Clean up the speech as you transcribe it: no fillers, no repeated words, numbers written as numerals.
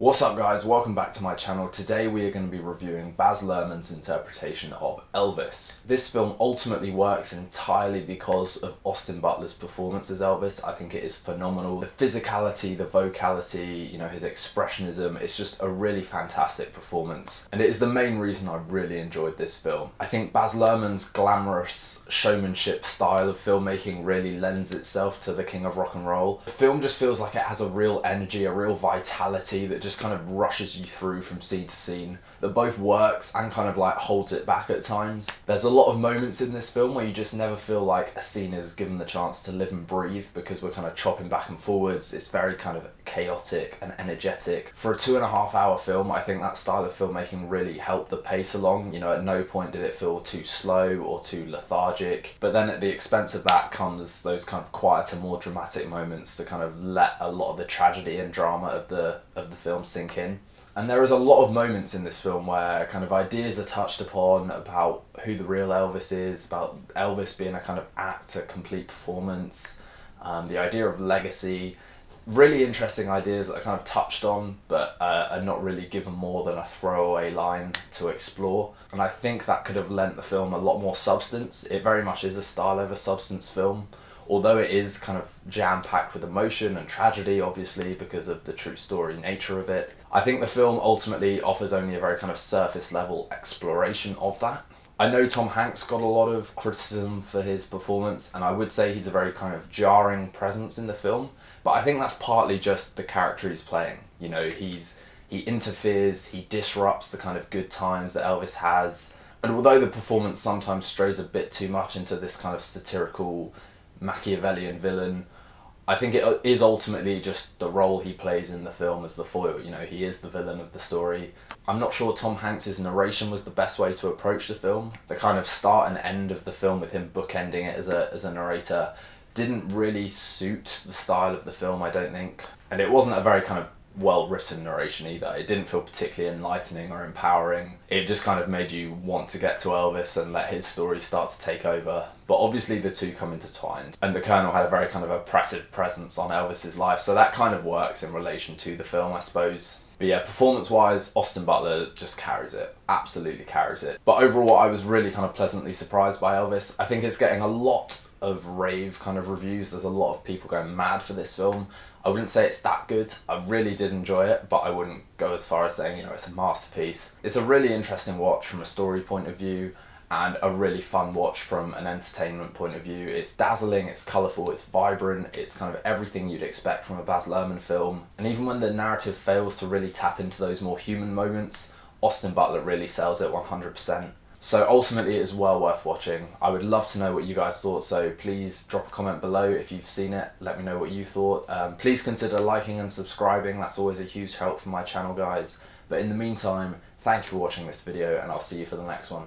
What's up guys, welcome back to my channel. Today we are going to be reviewing Baz Luhrmann's interpretation of Elvis. This film ultimately works entirely because of Austin Butler's performance as Elvis. I think it is phenomenal. The physicality, the vocality, his expressionism, it's just a really fantastic performance. And it is the main reason I really enjoyed this film. I think Baz Luhrmann's glamorous showmanship style of filmmaking really lends itself to the king of rock and roll. The film just feels like it has a real energy, a real vitality that just kind of rushes you through from scene to scene, that both works and kind of like holds it back at times. There's a lot of moments in this film where you just never feel like a scene is given the chance to live and breathe because we're kind of chopping back and forwards. It's very kind of chaotic and energetic. For a 2.5 hour film, I think that style of filmmaking really helped the pace along. At no point did it feel too slow or too lethargic. But then at the expense of that comes those kind of quieter, more dramatic moments to kind of let a lot of the tragedy and drama of the film sink in. And there is a lot of moments in this film where kind of ideas are touched upon about who the real Elvis is, about Elvis being a kind of act, a complete performance, the idea of legacy. Really interesting ideas that are kind of touched on but are not really given more than a throwaway line to explore. And I think that could have lent the film a lot more substance. It very much is a style over substance film, although it is kind of jam-packed with emotion and tragedy, obviously, because of the true story nature of it. I think the film ultimately offers only a very kind of surface level exploration of that. I know Tom Hanks got a lot of criticism for his performance, and I would say he's a very kind of jarring presence in the film, but I think that's partly just the character he's playing. He interferes, he disrupts the kind of good times that Elvis has, and although the performance sometimes strays a bit too much into this kind of satirical Machiavellian villain, I think it is ultimately just the role he plays in the film as the foil. He is the villain of the story. I'm not sure Tom Hanks' narration was the best way to approach the film. The kind of start and end of the film with him bookending it as a narrator didn't really suit the style of the film, I don't think. And it wasn't a very kind of well-written narration either. It didn't feel particularly enlightening or empowering. It just kind of made you want to get to Elvis and let his story start to take over. But obviously the two come intertwined, and the Colonel had a very kind of oppressive presence on Elvis's life, so that kind of works in relation to the film, I suppose. But yeah, performance-wise, Austin Butler just carries it. Absolutely carries it. But overall, I was really kind of pleasantly surprised by Elvis. I think it's getting a lot of rave kind of reviews. There's a lot of people going mad for this film. I wouldn't say it's that good. I really did enjoy it, but I wouldn't go as far as saying, it's a masterpiece. It's a really interesting watch from a story point of view, and a really fun watch from an entertainment point of view. It's dazzling, it's colourful, it's vibrant, it's kind of everything you'd expect from a Baz Luhrmann film. And even when the narrative fails to really tap into those more human moments, Austin Butler really sells it 100%. So ultimately it is well worth watching. I would love to know what you guys thought, so please drop a comment below if you've seen it. Let me know what you thought. Please consider liking and subscribing. That's always a huge help for my channel, guys. But in the meantime, thank you for watching this video, and I'll see you for the next one.